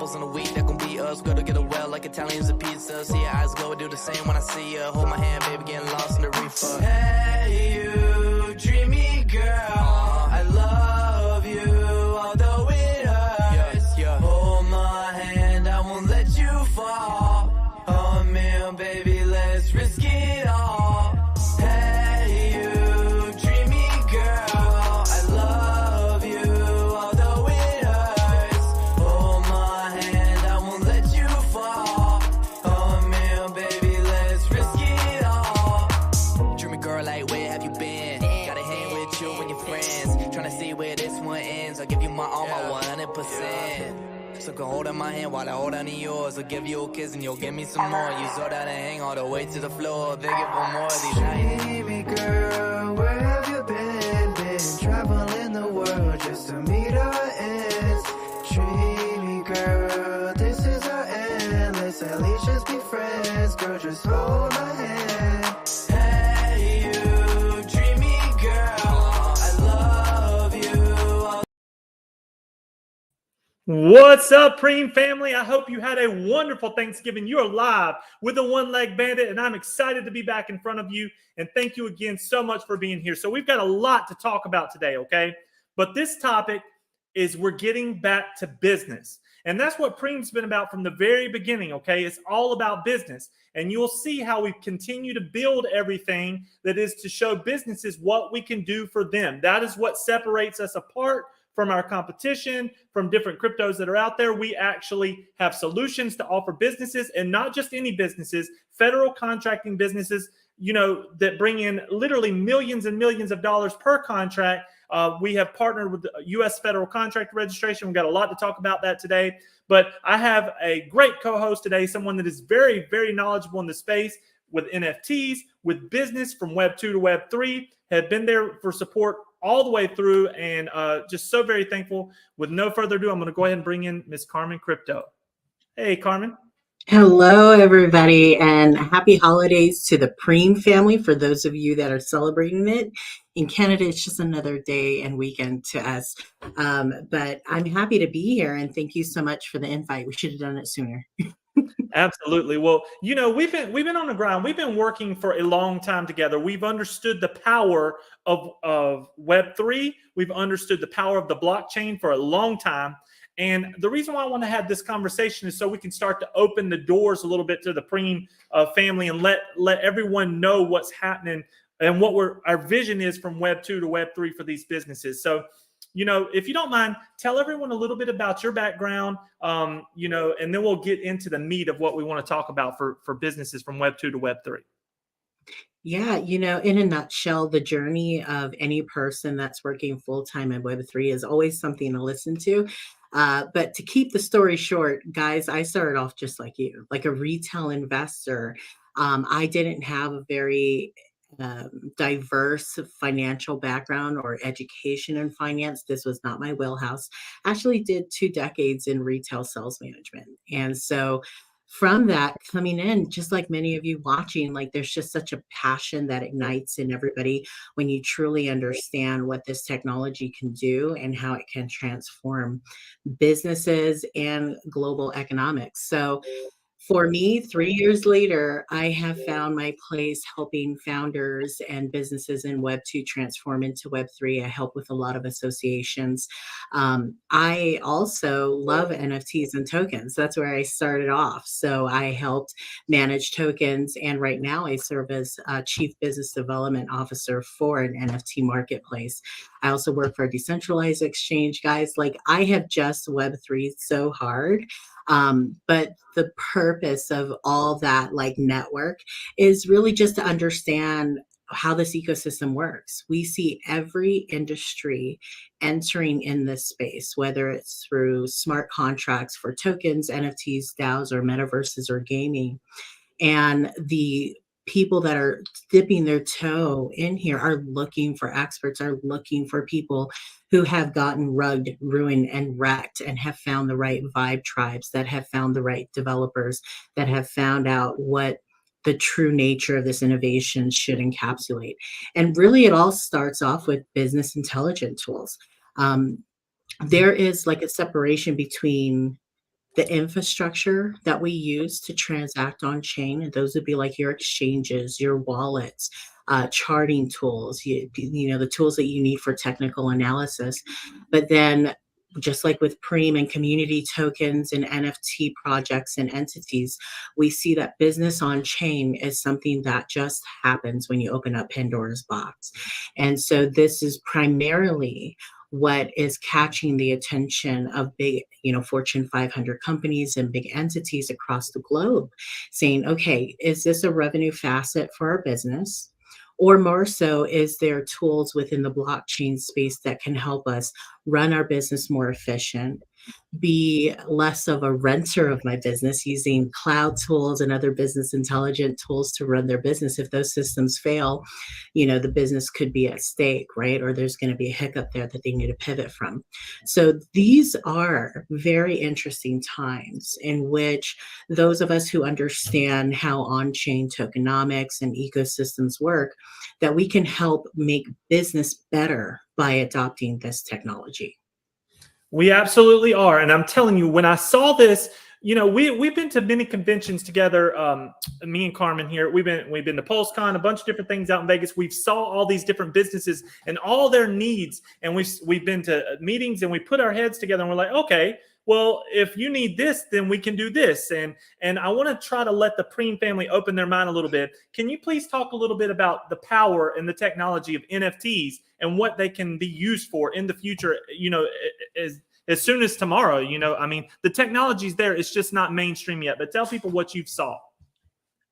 apples in a week that gon' be us. Go to get a well like Italians and pizza. See your eyes glow, do the same when I see you. Hold my hand, baby, getting lost in the reefer. Hey, you dreamy girl, I love you, although it hurts. Hold my hand, I won't let you fall. Oh man, baby, let's risk it all. Hey, you dreamy girl, I love you, although it hurts. Hold my hand, I won't let you fall. Oh man, baby, let's risk it all. Dreamy girl, like where have you been? Gotta hang with you and your friends. Tryna see where this one ends. I'll give you my all, my 100%. So go hold on my hand while I hold on to yours. I'll give you a kiss and you'll give me some more. You saw that I hang all the way to the floor. Begging for more of these nights. Dreamy girl, where have you been? Been traveling the world just to meet our ends. Dreamy girl, this is our end. Let's at least just be friends. Girl, just hold my hand. Hey, you dreamy girl, I love you. What's up, Preme family? I hope you had a wonderful Thanksgiving. You are live with the One Leg Bandit, and I'm excited to be back in front of you. And thank you again so much for being here. So we've got a lot to talk about today, okay? But this topic is we're getting back to business. And that's what Preme's been about from the very beginning, okay? It's all about business. And you'll see how we continue to build everything that is to show businesses what we can do for them. That is what separates us apart from our competition, from different cryptos that are out there. We actually have solutions to offer businesses, and not just any businesses, federal contracting businesses, you know, that bring in literally millions and millions of dollars per contract. We have partnered with the U.S. Federal Contract Registration. We've got a lot to talk about that today. But I have a great co-host today, someone that is very, very knowledgeable in the space with NFTs, with business from Web 2 to Web 3, have been there for support all the way through, and just so very thankful. With no further ado, I'm going to go ahead and bring in Miss Carmen Crypto. Hey, Carmen. Hello, everybody, and happy holidays to the Preme family for those of you that are celebrating it. In Canada, it's just another day and weekend to us. But I'm happy to be here, and thank you so much for the invite. We should have done it sooner. Absolutely. Well, you know, we've been on the ground. We've been working for a long time together. We've understood the power of Web3. We've understood the power of the blockchain for a long time. And the reason why I want to have this conversation is so we can start to open the doors a little bit to the Preme family and let everyone know what's happening and what our vision is from Web 2 to Web 3 for these businesses. So, you know, if you don't mind, tell everyone a little bit about your background, you know, and then we'll get into the meat of what we want to talk about for businesses from Web 2 to Web 3. Yeah, you know, in a nutshell, the journey of any person that's working full-time in Web3 is always something to listen to. But to keep the story short, guys, I started off just like you, like a retail investor. I didn't have a very diverse financial background or education in finance. This was not my wheelhouse. Actually did 2 decades in retail sales management. And so from that coming in, just like many of you watching, like there's just such a passion that ignites in everybody when you truly understand what this technology can do and how it can transform businesses and global economics. So for me, 3 years later, I have found my place helping founders and businesses in Web 2 transform into Web 3. I help with a lot of associations. I also love NFTs and tokens. That's where I started off. So I helped manage tokens. And right now I serve as Chief Business Development Officer for an NFT marketplace. I also work for a decentralized exchange, guys. Like I have just Web3 so hard. But the purpose of all that like network is really just to understand how this ecosystem works. We see every industry entering in this space, whether it's through smart contracts for tokens, NFTs, DAOs, or metaverses or gaming. And the people that are dipping their toe in here are looking for experts, are looking for people who have gotten rugged, ruined, and wrecked and have found the right vibe tribes, that have found the right developers, that have found out what the true nature of this innovation should encapsulate. And really it all starts off with business intelligence tools. There is like a separation between the infrastructure that we use to transact on chain, and those would be like your exchanges, your wallets, charting tools, you know, the tools that you need for technical analysis. But then, just like with Preme and community tokens and NFT projects and entities, we see that business on chain is something that just happens when you open up Pandora's box. And so this is primarily what is catching the attention of big, you know, Fortune 500 companies and big entities across the globe, saying, okay, is this a revenue facet for our business? Or more so, is there tools within the blockchain space that can help us run our business more efficient, be less of a renter of my business using cloud tools and other business intelligent tools to run their business? If those systems fail, you know, the business could be at stake, right? Or there's going to be a hiccup there that they need to pivot from. So these are very interesting times in which those of us who understand how on-chain tokenomics and ecosystems work, that we can help make business better by adopting this technology. We absolutely are. And I'm telling you, when I saw this, you know, we've been to many conventions together. Me and Carmen here, we've been to PulseCon, a bunch of different things out in Vegas. We've saw all these different businesses and all their needs, and we've been to meetings, and we put our heads together and we're like, okay, well, if you need this, then we can do this. And I want to try to let the Preme family open their mind a little bit. Can you please talk a little bit about the power and the technology of NFTs and what they can be used for in the future, you know, as soon as tomorrow? You know, I mean, the technology's there. It's just not mainstream yet. But tell people what you've saw.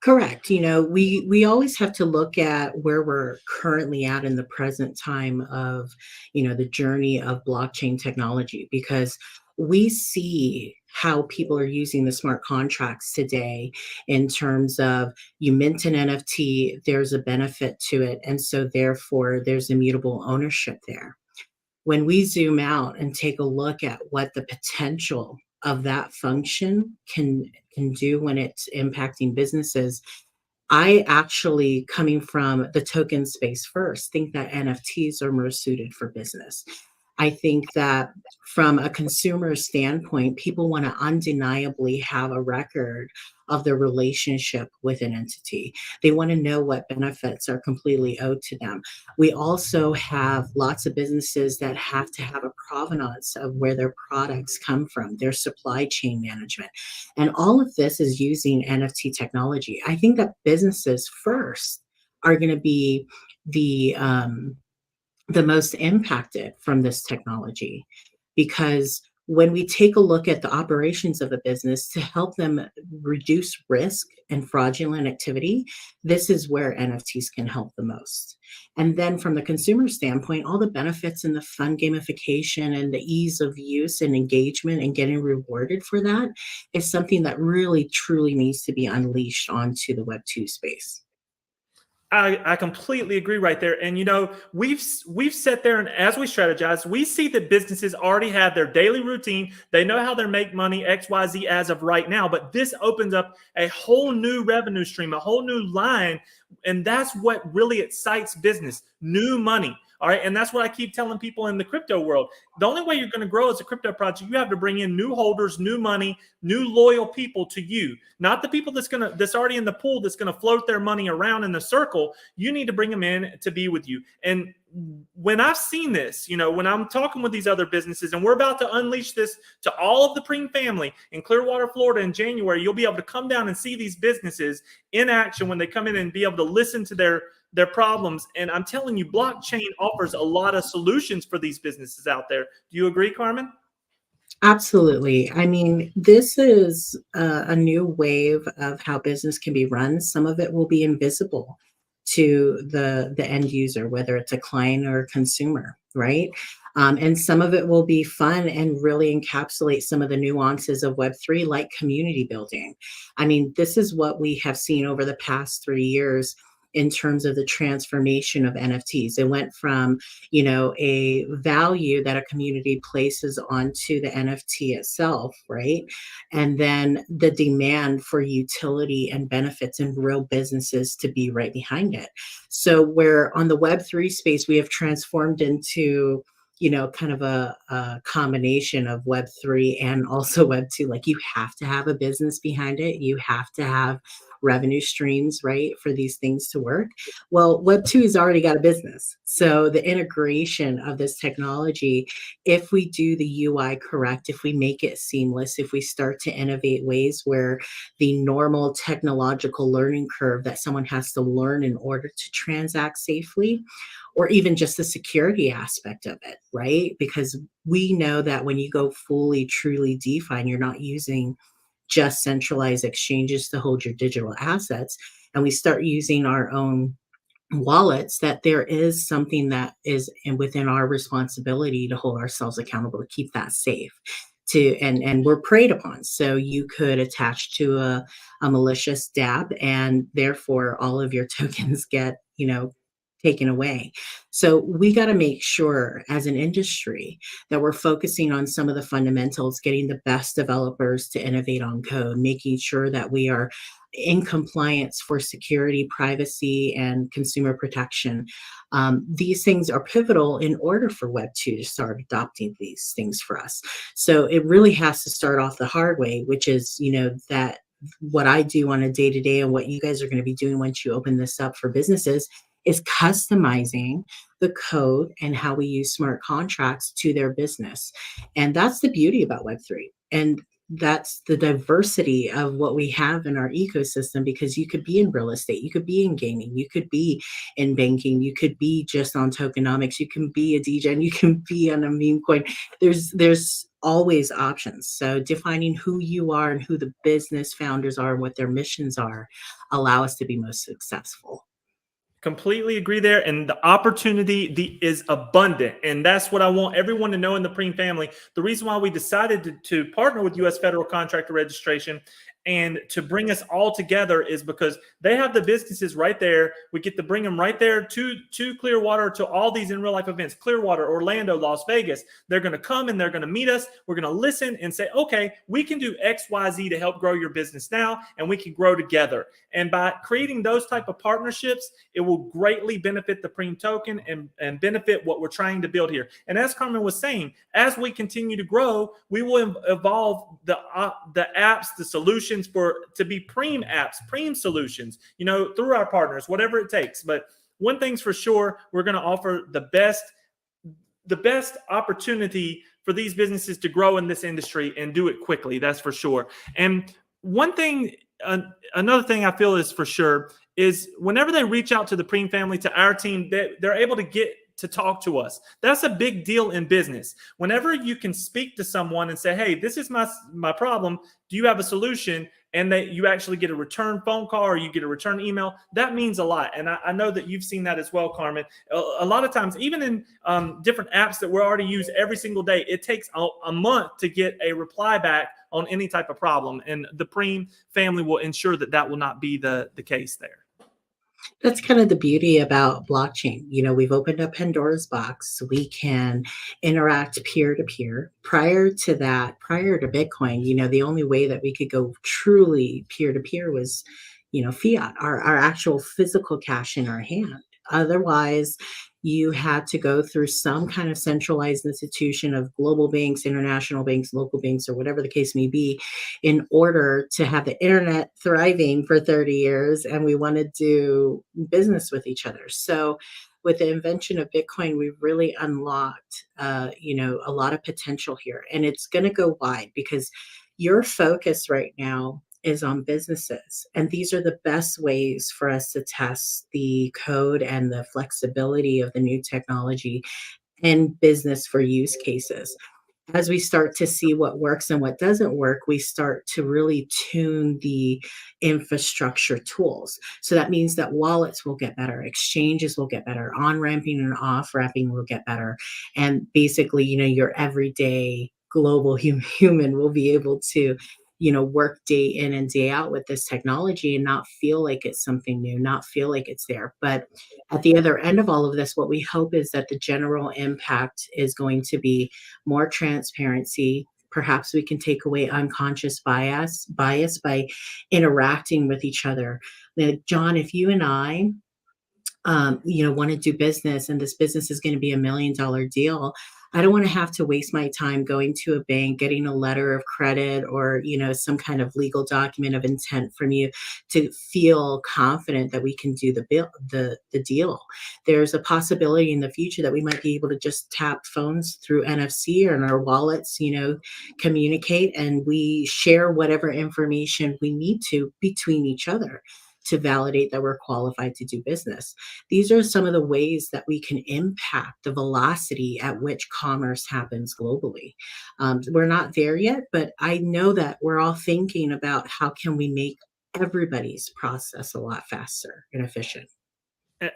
Correct. You know, we always have to look at where we're currently at in the present time of, you know, the journey of blockchain technology, because we see how people are using the smart contracts today in terms of you mint an NFT, there's a benefit to it. And so therefore there's immutable ownership there. When we zoom out and take a look at what the potential of that function can do when it's impacting businesses, I actually, coming from the token space first, think that NFTs are more suited for business. I think that from a consumer standpoint, people want to undeniably have a record of their relationship with an entity. They want to know what benefits are completely owed to them. We also have lots of businesses that have to have a provenance of where their products come from, their supply chain management. And all of this is using NFT technology. I think that businesses first are going to be the most impacted from this technology, because when we take a look at the operations of a business to help them reduce risk and fraudulent activity, this is where NFTs can help the most. And then from the consumer standpoint, all the benefits and the fun gamification and the ease of use and engagement and getting rewarded for that is something that really truly needs to be unleashed onto the Web2 space. I completely agree right there. And, you know, we've sat there, and as we strategize, we see that businesses already have their daily routine. They know how they make money, XYZ, as of right now. But this opens up a whole new revenue stream, a whole new line. And that's what really excites business, new money. All right. And that's what I keep telling people in the crypto world. The only way you're going to grow as a crypto project, you have to bring in new holders, new money, new loyal people to you, not the people that's already in the pool that's going to float their money around in the circle. You need to bring them in to be with you. And when I've seen this, you know, when I'm talking with these other businesses, and we're about to unleash this to all of the Preme family in Clearwater, Florida in January, you'll be able to come down and see these businesses in action when they come in and be able to listen to their problems. And I'm telling you, blockchain offers a lot of solutions for these businesses out there. Do you agree, Carmen? Absolutely. I mean, this is a new wave of how business can be run. Some of it will be invisible to the end user, whether it's a client or a consumer, right? And some of it will be fun and really encapsulate some of the nuances of Web3, like community building. I mean, this is what we have seen over the past 3 years in terms of the transformation of NFTs. It went from, you know, a value that a community places onto the NFT itself, right? And then the demand for utility and benefits and real businesses to be right behind it. So where on the Web3 space, we have transformed into kind of a combination of Web3 and also Web2. Like, you have to have a business behind it. You have to have revenue streams, right, for these things to work. Well, Web2 has already got a business. So the integration of this technology, if we do the UI correct, if we make it seamless, if we start to innovate ways where the normal technological learning curve that someone has to learn in order to transact safely, or even just the security aspect of it, right? Because we know that when you go fully, truly DeFi, and you're not using just centralized exchanges to hold your digital assets, and we start using our own wallets, that there is something that is within our responsibility to hold ourselves accountable to keep that safe, to and we're preyed upon. So you could attach to a malicious dApp, and therefore all of your tokens get taken away. So we got to make sure as an industry that we're focusing on some of the fundamentals, getting the best developers to innovate on code, making sure that we are in compliance for security, privacy, and consumer protection. These things are pivotal in order for Web2 to start adopting these things for us. So it really has to start off the hard way, which is, that what I do on a day-to-day and what you guys are going to be doing once you open this up for businesses is customizing the code and how we use smart contracts to their business. And that's the beauty about Web3. And that's the diversity of what we have in our ecosystem, because you could be in real estate, you could be in gaming, you could be in banking, you could be just on tokenomics, you can be a DJ, and you can be on a meme coin. There's always options. So defining who you are and who the business founders are and what their missions are allow us to be most successful. Completely agree there. And the opportunity is abundant. And that's what I want everyone to know in the Preme family. The reason why we decided to partner with U.S. Federal Contractor Registration and to bring us all together is because they have the businesses right there. We get to bring them right there to Clearwater, to all these in real life events, Clearwater, Orlando, Las Vegas. They're going to come and they're going to meet us. We're going to listen and say, okay, we can do X, Y, Z to help grow your business now, and we can grow together. And by creating those type of partnerships, it will greatly benefit the Preme token and benefit what we're trying to build here. And as Carmen was saying, as we continue to grow, we will evolve the apps, the solutions to be Preme apps, Preme solutions, through our partners, whatever it takes. But one thing's for sure, we're going to offer the best opportunity for these businesses to grow in this industry and do it quickly. That's for sure. And another thing I feel is for sure is whenever they reach out to the Preme family, to our team, they're able to get to talk to us. That's a big deal in business. Whenever you can speak to someone and say, hey, this is my problem, do you have a solution? And that you actually get a return phone call or you get a return email, that means a lot. And I know that you've seen that as well, Carmen. A lot of times, even in different apps that we're already use every single day, it takes a month to get a reply back on any type of problem. And the Preme family will ensure that will not be the case there. That's kind of the beauty about blockchain. We've opened up Pandora's box. We can interact peer to peer. Prior to Bitcoin, the only way that we could go truly peer to peer was, fiat, our actual physical cash in our hand. Otherwise, you had to go through some kind of centralized institution of global banks, international banks, local banks, or whatever the case may be, in order to have the internet thriving for 30 years. And we want to do business with each other. So with the invention of Bitcoin, we've really unlocked, a lot of potential here. And it's going to go wide, because your focus right now is on businesses. And these are the best ways for us to test the code and the flexibility of the new technology in business for use cases. As we start to see what works and what doesn't work, we start to really tune the infrastructure tools. So that means that wallets will get better, exchanges will get better, on-ramping and off-ramping will get better. And basically, your everyday global human will be able to work day in and day out with this technology and not feel like it's something new, not feel like it's there. But at the other end of all of this, what we hope is that the general impact is going to be more transparency. Perhaps we can take away unconscious bias by interacting with each other. John, if you and I want to do business and this business is going to be $1 million deal. I don't want to have to waste my time going to a bank, getting a letter of credit or, some kind of legal document of intent from you to feel confident that we can do the deal. There's a possibility in the future that we might be able to just tap phones through NFC or in our wallets, communicate, and we share whatever information we need to between each other to validate that we're qualified to do business. These are some of the ways that we can impact the velocity at which commerce happens globally. We're not there yet, but I know that we're all thinking about how can we make everybody's process a lot faster and efficient.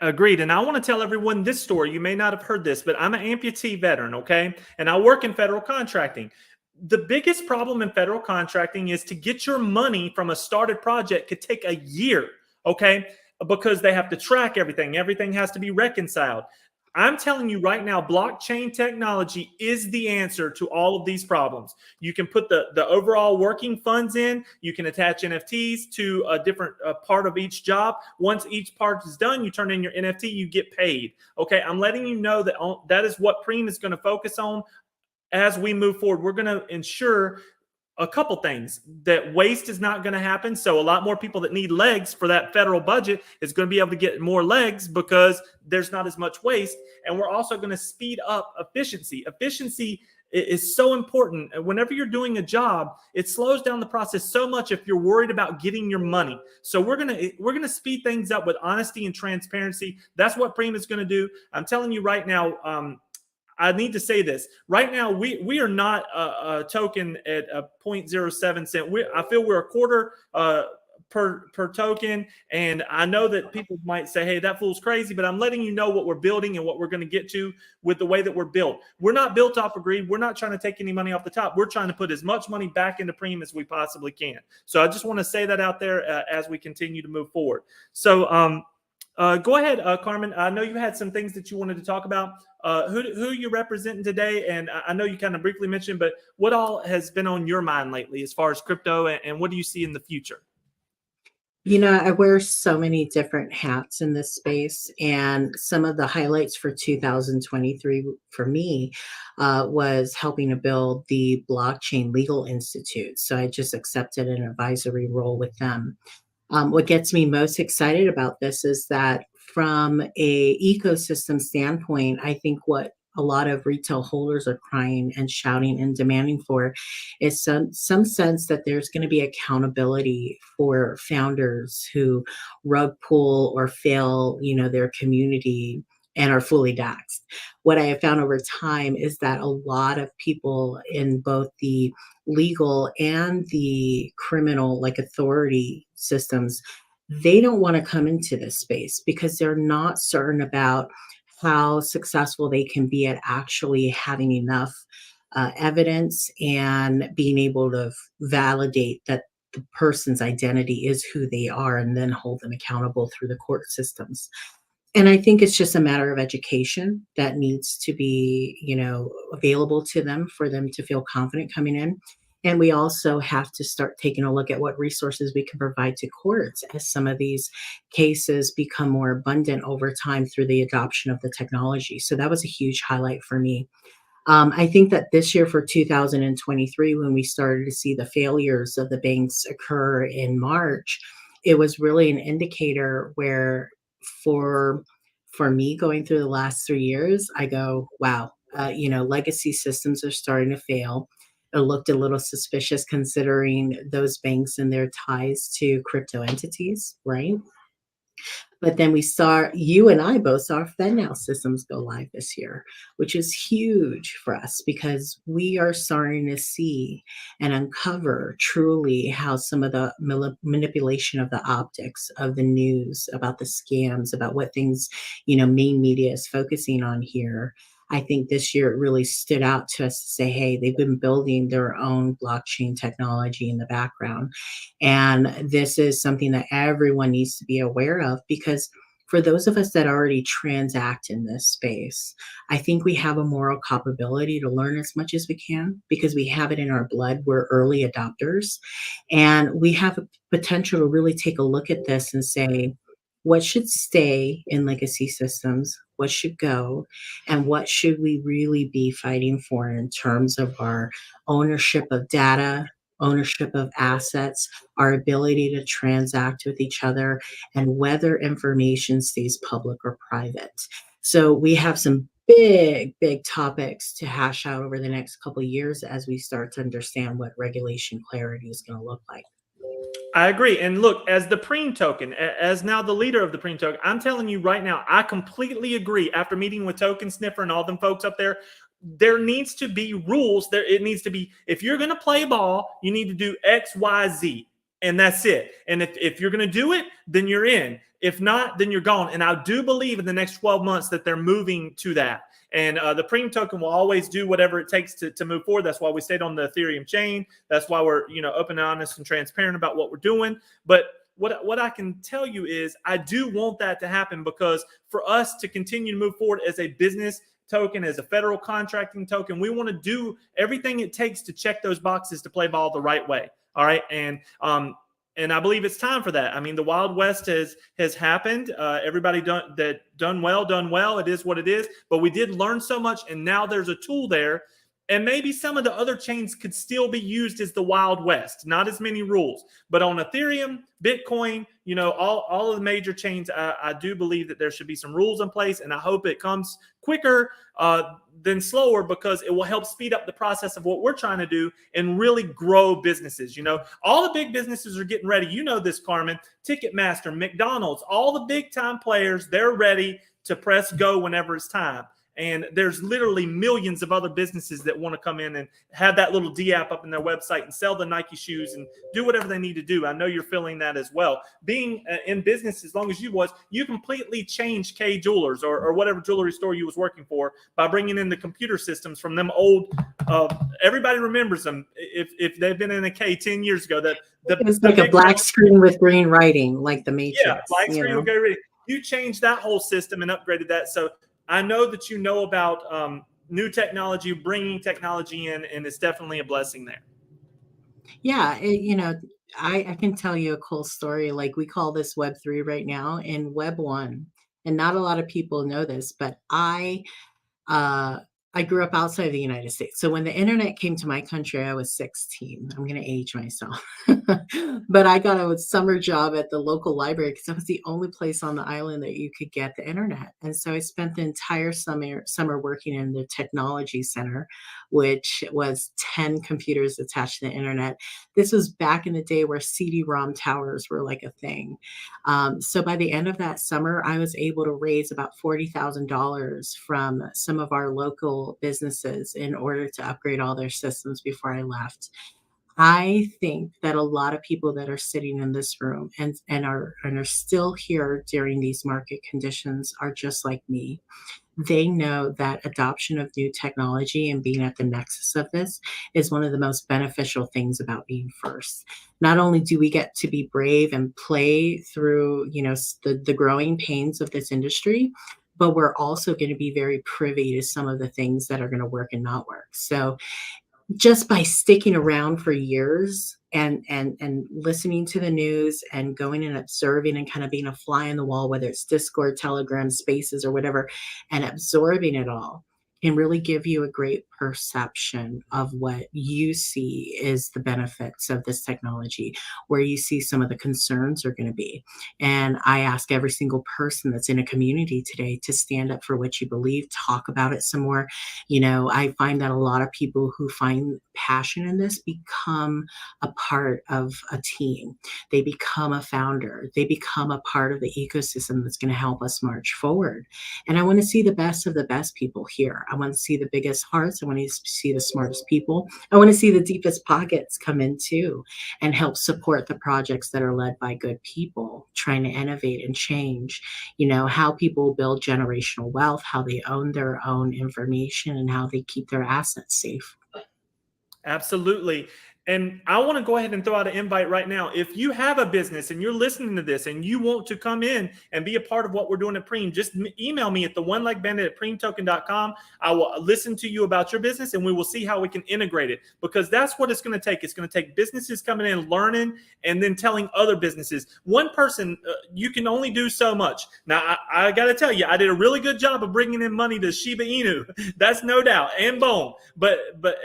Agreed. And I want to tell everyone this story. You may not have heard this, but I'm an amputee veteran, okay? And I work in federal contracting. The biggest problem in federal contracting is to get your money from a started project could take a year, okay? Because they have to track everything. Everything has to be reconciled. I'm telling you right now, blockchain technology is the answer to all of these problems. You can put the overall working funds in. You can attach NFTs to a different part of each job. Once each part is done, you turn in your NFT, you get paid. Okay, I'm letting you know that that is what Preme is going to focus on as we move forward. We're going to ensure a couple things: that waste is not going to happen. So a lot more people that need legs for that federal budget is going to be able to get more legs because there's not as much waste. And we're also going to speed up efficiency. Efficiency is so important. Whenever you're doing a job, it slows down the process so much if you're worried about getting your money. So we're going to speed things up with honesty and transparency. That's what Preme is going to do. I'm telling you right now, I need to say this. Right now, we are not a token at a 0.07 cent. I feel we're a quarter per token. And I know that people might say, hey, that fool's crazy, but I'm letting you know what we're building and what we're going to get to with the way that we're built. We're not built off of greed. We're not trying to take any money off the top. We're trying to put as much money back into Preme as we possibly can. So I just want to say that out there as we continue to move forward. So go ahead, Carmen. I know you had some things that you wanted to talk about. Who you're representing today, and I know you kind of briefly mentioned, but what all has been on your mind lately as far as crypto, and what do you see in the future? I wear so many different hats in this space, and some of the highlights for 2023 for me was helping to build the Blockchain Legal Institute. So I just accepted an advisory role with them. What gets me most excited about this is that from a ecosystem standpoint, I think what a lot of retail holders are crying and shouting and demanding for is some sense that there's going to be accountability for founders who rug pull or fail, their community and are fully doxxed. What I have found over time is that a lot of people in both the legal and the criminal, like authority systems, they don't want to come into this space because they're not certain about how successful they can be at actually having enough evidence and being able to validate that the person's identity is who they are and then hold them accountable through the court systems. And I think it's just a matter of education that needs to be, available to them for them to feel confident coming in. And we also have to start taking a look at what resources we can provide to courts as some of these cases become more abundant over time through the adoption of the technology. So that was a huge highlight for me. I think that this year for 2023, when we started to see the failures of the banks occur in March, it was really an indicator where for for me going through the last 3 years, I go, wow, legacy systems are starting to fail. It looked a little suspicious considering those banks and their ties to crypto entities, right? But then we saw you and I both saw FedNow systems go live this year, which is huge for us because we are starting to see and uncover truly how some of the manipulation of the optics of the news about the scams, about what things, main media is focusing on here. I think this year it really stood out to us to say, hey, they've been building their own blockchain technology in the background. And this is something that everyone needs to be aware of because for those of us that already transact in this space, I think we have a moral culpability to learn as much as we can because we have it in our blood. We're early adopters and we have a potential to really take a look at this and say, What should stay in legacy systems? What should go? And what should we really be fighting for in terms of our ownership of data, ownership of assets, our ability to transact with each other, and whether information stays public or private? So we have some big topics to hash out over the next couple of years as we start to understand what regulation clarity is going to look like. I agree. And look, as the Preme token, as now the leader of the Preme token, I'm telling you right now, I completely agree. After meeting with Token Sniffer and all them folks up there needs to be rules. It needs to be, if you're going to play ball, you need to do X, Y, Z. And that's it. And if you're going to do it, then you're in. If not, then you're gone. And I do believe in the next 12 months that they're moving to that. And the Preme token will always do whatever it takes to move forward. That's why we stayed on the Ethereum chain. That's why we're open and honest and transparent about what we're doing. But what I can tell you is I do want that to happen, because for us to continue to move forward as a business token, as a federal contracting token, we want to do everything it takes to check those boxes to play ball the right way. All right. And I believe it's time for that. I mean, the Wild West has happened. Everybody done well. It is what it is. But we did learn so much, and now there's a tool there. And maybe some of the other chains could still be used as the Wild West. Not as many rules. But on Ethereum, Bitcoin, all of the major chains, I do believe that there should be some rules in place. And I hope it comes quicker than slower, because it will help speed up the process of what we're trying to do and really grow businesses. All the big businesses are getting ready. You know this, Carmen. Ticketmaster, McDonald's, all the big time players, they're ready to press go whenever it's time. And there's literally millions of other businesses that want to come in and have that little D app up in their website and sell the Nike shoes and do whatever they need to do. I know you're feeling that as well. Being in business as long as you completely changed K Jewelers or whatever jewelry store you was working for by bringing in the computer systems from them old. Everybody remembers them if they've been in a K 10 years ago. It was like a black screen with green writing, like the Matrix. Yeah, black screen with green writing. You changed that whole system and upgraded that. So I know that you know about new technology, bringing technology in, and it's definitely a blessing there. Yeah, I can tell you a cool story. Like, we call this Web3 right now, and Web 1, and not a lot of people know this, but I grew up outside of the United States. So when the internet came to my country, I was 16. I'm going to age myself. But I got a summer job at the local library because that was the only place on the island that you could get the internet. And so I spent the entire summer working in the technology center, which was 10 computers attached to the internet. This was back in the day where CD-ROM towers were like a thing. So by the end of that summer, I was able to raise about $40,000 from some of our local businesses in order to upgrade all their systems before I left. I think that a lot of people that are sitting in this room and are still here during these market conditions are just like me. They know that adoption of new technology and being at the nexus of this is one of the most beneficial things about being first. Not only do we get to be brave and play through, the growing pains of this industry, but we're also going to be very privy to some of the things that are going to work and not work. So just by sticking around for years and listening to the news and going and observing and kind of being a fly on the wall, whether it's Discord, Telegram, Spaces, or whatever, and absorbing it all can really give you a great perception of what you see is the benefits of this technology, where you see some of the concerns are going to be. And I ask every single person that's in a community today to stand up for what you believe, talk about it some more. I find that a lot of people who find passion in this become a part of a team. They become a founder. They become a part of the ecosystem that's going to help us march forward. And I want to see the best of the best people here. I want to see the biggest hearts. I want to see the smartest people. I want to see the deepest pockets come in too and help support the projects that are led by good people trying to innovate and change, how people build generational wealth, how they own their own information, and how they keep their assets safe. Absolutely. And I want to go ahead and throw out an invite right now. If you have a business and you're listening to this and you want to come in and be a part of what we're doing at Preme, just email me at theonelegbandit@premetoken.com. I will listen to you about your business and we will see how we can integrate it, because that's what it's going to take. It's going to take businesses coming in, learning, and then telling other businesses. One person, you can only do so much. Now, I got to tell you, I did a really good job of bringing in money to Shiba Inu. That's no doubt, and Bone. But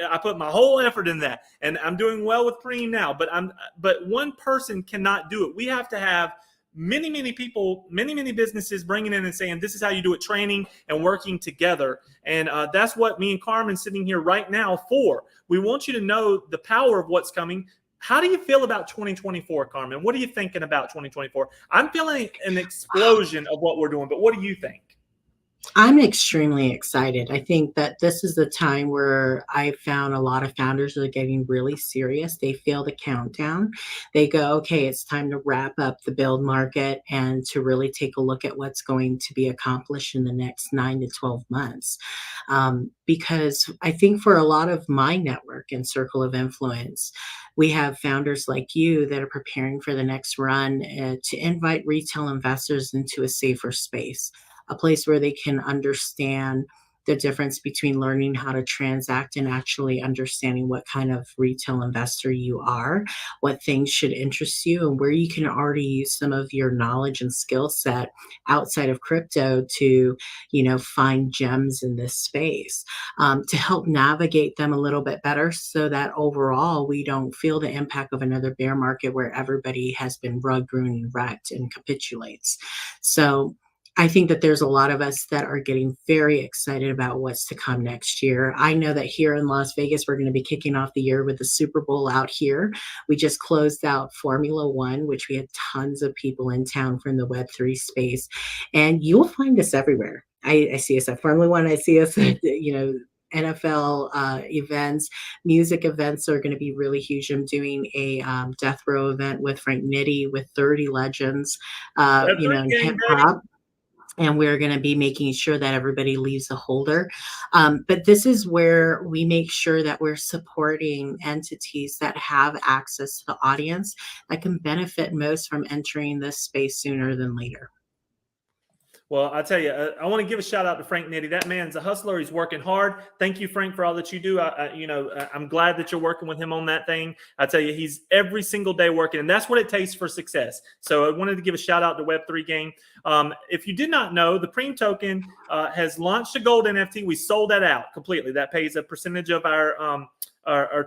I put my whole effort in that, and I'm doing well with Preme now, but one person cannot do it. We have to have many people, many businesses bringing in and saying, this is how you do it, training and working together. And that's what me and Carmen sitting here right now for. We want you to know the power of what's coming. How do you feel about 2024, Carmen? What are you thinking about 2024? I'm feeling an explosion of what we're doing, but what do you think? I'm extremely excited. I think that this is the time where I found a lot of founders are getting really serious. They feel the countdown. They go, okay, it's time to wrap up the build market and to really take a look at what's going to be accomplished in the next 9 to 12 months. Because I think for a lot of my network and circle of influence, we have founders like you that are preparing for the next run to invite retail investors into a safer space, a place where they can understand the difference between learning how to transact and actually understanding what kind of retail investor you are, what things should interest you, and where you can already use some of your knowledge and skill set outside of crypto to, find gems in this space, to help navigate them a little bit better so that overall we don't feel the impact of another bear market where everybody has been rug ruined and wrecked and capitulates. So I think that there's a lot of us that are getting very excited about what's to come next year. I know that here in Las Vegas, we're going to be kicking off the year with the Super Bowl out here. We just closed out Formula One, which we had tons of people in town from the Web3 space. And you'll find us everywhere. I see us at Formula One. I see us at, NFL events. Music events are going to be really huge. I'm doing a death row event with Frank Nitti with 30 legends, in hip hop. And we're going to be making sure that everybody leaves a holder. But this is where we make sure that we're supporting entities that have access to the audience that can benefit most from entering this space sooner than later. Well, I tell you, I want to give a shout out to Frank Nitti. That man's a hustler. He's working hard. Thank you, Frank, for all that you do. I'm glad that you're working with him on that thing. I tell you, he's every single day working, and that's what it takes for success. So I wanted to give a shout out to Web3 Gang. If you did not know, the Preme token has launched a gold NFT. We sold that out completely. That pays a percentage of our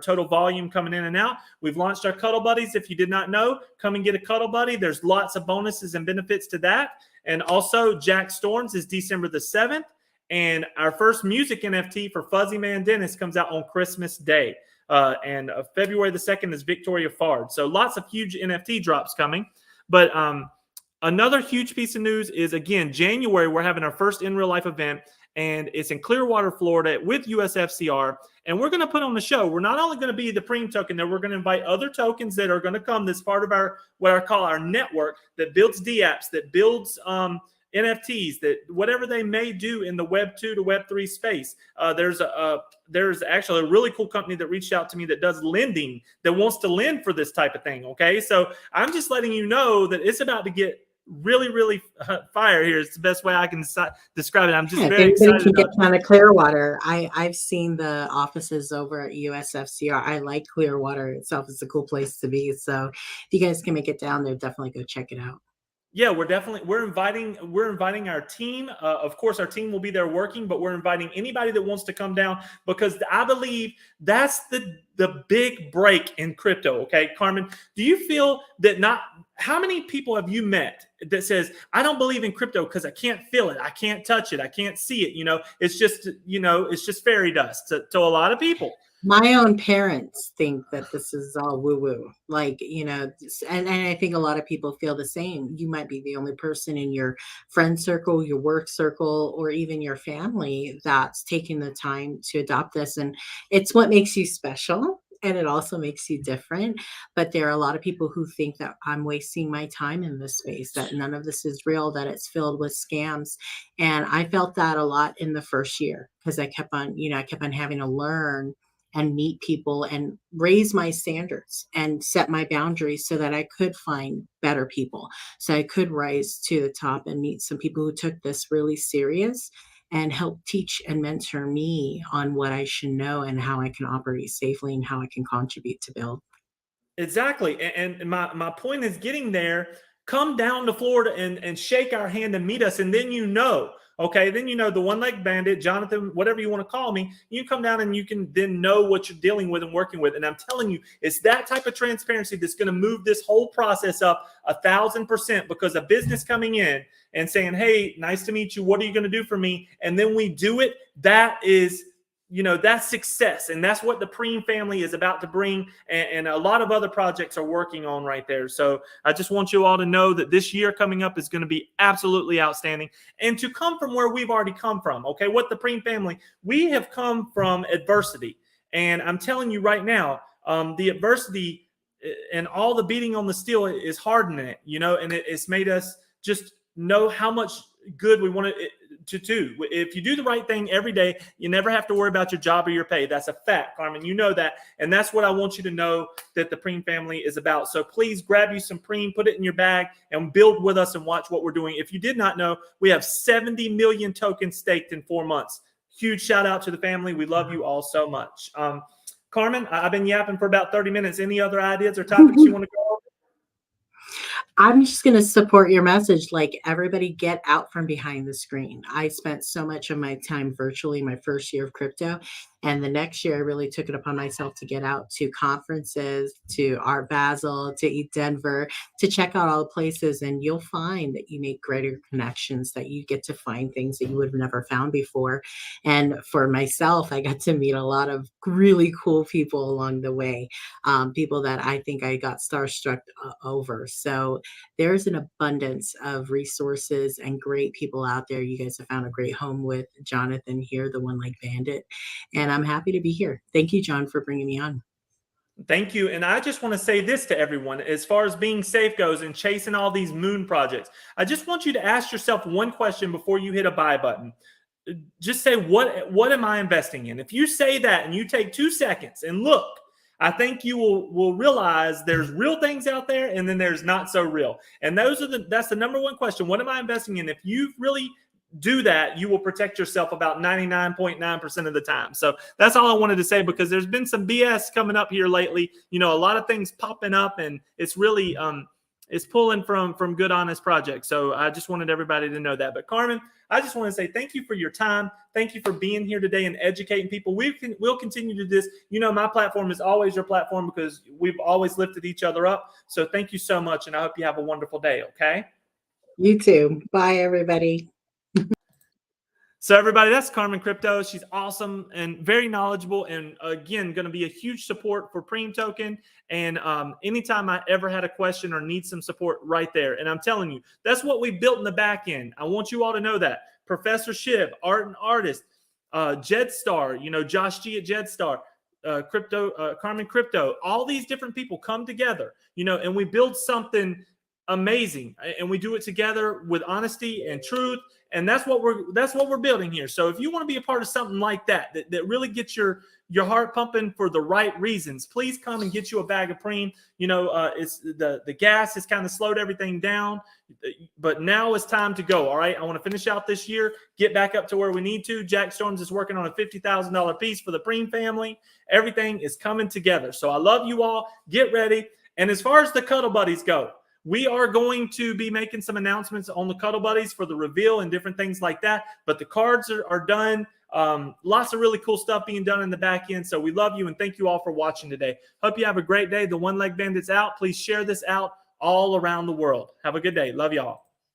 total volume coming in and out. We've launched our Cuddle Buddies. If you did not know, come and get a Cuddle Buddy. There's lots of bonuses and benefits to that. And also, Jack Storms is December the 7th. And our first music NFT for Fuzzy Man Dennis comes out on Christmas Day. And February the 2nd is Victoria Fard. So lots of huge NFT drops coming. But another huge piece of news is, again, January, we're having our first in real life event. And it's in Clearwater, Florida with USFCR. And we're going to put on the show. We're not only going to be the Preme token, there we're going to invite other tokens that are going to come. That's part of our, what I call our network that builds DApps, that builds NFTs, that whatever they may do in the Web 2 to Web 3 space. There's actually a really cool company that reached out to me that does lending, that wants to lend for this type of thing. Okay. So I'm just letting you know that it's about to get really fire here. It's the best way I can describe it. I'm just very excited. Can get down to Clearwater. I've seen the offices over at USFCR. I like Clearwater itself. It's a cool place to be. So if you guys can make it down there, definitely go check it out. Yeah, we're inviting our team. Of course, our team will be there working, but we're inviting anybody that wants to come down, because I believe that's the big break in crypto. Okay, Carmen, do you feel that how many people have you met that says, I don't believe in crypto because I can't feel it, I can't touch it, I can't see it? It's just fairy dust to a lot of people. My own parents think that this is all woo-woo, and I think a lot of people feel the same. You might be the only person in your friend circle, your work circle, or even your family that's taking the time to adopt this. And it's what makes you special. And it also makes you different. But there are a lot of people who think that I'm wasting my time in this space, that none of this is real, that it's filled with scams. And I felt that a lot in the first year, because I kept on having to learn and meet people and raise my standards and set my boundaries so that I could find better people. So I could rise to the top and meet some people who took this really serious and help teach and mentor me on what I should know and how I can operate safely and how I can contribute to build. Exactly. And my point is getting there. Come down to Florida and shake our hand and meet us. And then okay, then the one-leg bandit, Jonathan, whatever you want to call me, you come down and you can then know what you're dealing with and working with. And I'm telling you, it's that type of transparency that's going to move this whole process up 1,000%, because a business coming in and saying, hey, nice to meet you. What are you going to do for me? And then we do it. That is, that's success. And that's what the Preme family is about to bring. And a lot of other projects are working on right there. So I just want you all to know that this year coming up is going to be absolutely outstanding. And to come from where we've already come from, okay, what the Preme family, we have come from adversity. And I'm telling you right now, the adversity and all the beating on the steel is hardening it, and it's made us just know how much good we want to do. If you do the right thing every day, you never have to worry about your job or your pay. That's a fact, Carmen. You know that. And that's what I want you to know that the Preme family is about. So please grab you some Preme, put it in your bag, and build with us and watch what we're doing. If you did not know, we have 70 million tokens staked in 4 months. Huge shout out to the family. We love you all so much. Carmen, I've been yapping for about 30 minutes. Any other ideas or topics you want to go over? I'm just going to support your message. Like, everybody get out from behind the screen. I spent so much of my time virtually my first year of crypto. And the next year, I really took it upon myself to get out to conferences, to Art Basel, to Denver, to check out all the places. And you'll find that you make greater connections, that you get to find things that you would have never found before. And for myself, I got to meet a lot of really cool people along the way, people that I think I got starstruck over. So there's an abundance of resources and great people out there. You guys have found a great home with Jonathan here, the one-leg bandit. And I'm happy to be here. Thank you, John, for bringing me on. Thank you. And I just want to say this to everyone, as far as being safe goes and chasing all these moon projects. I just want you to ask yourself one question before you hit a buy button. Just say, what am I investing in? If you say that and you take 2 seconds and look, I think you will realize there's real things out there, and then there's not so real. And that's the number one question. What am I investing in? If you really do that, you will protect yourself about 99.9% of the time. So that's all I wanted to say, because there's been some BS coming up here lately. A lot of things popping up, and it's really it's pulling from good, honest projects. So I just wanted everybody to know that. But Carmen, I just want to say thank you for your time. Thank you for being here today and educating people. We'll continue to do this. My platform is always your platform, because we've always lifted each other up. So thank you so much, and I hope you have a wonderful day, okay? You too. Bye, everybody. So everybody, that's Carmen Crypto. She's awesome and very knowledgeable, and again, going to be a huge support for Preme Token. And anytime I ever had a question or need some support, right there. And I'm telling you, that's what we built in the back end. I want you all to know that. Professor Shiv, Art and Artist, Jedstar, Josh G at Jedstar, Carmen Crypto, all these different people come together, and we build something amazing, and we do it together with honesty and truth. And that's what we're building here. So if you want to be a part of something like that really gets your heart pumping for the right reasons, please come and get you a bag of Preme. It's the gas has kind of slowed everything down, but now it's time to go. All right, I want to finish out this year, get back up to where we need to. Jack Storms is working on a $50,000 piece for the Preme family. Everything is coming together. So I love you all. Get ready. And as far as the Cuddle Buddies go, we are going to be making some announcements on the Cuddle Buddies for the reveal and different things like that. But the cards are done. Lots of really cool stuff being done in the back end. So we love you, and thank you all for watching today. Hope you have a great day. The One Leg Bandit's out. Please share this out all around the world. Have a good day. Love y'all.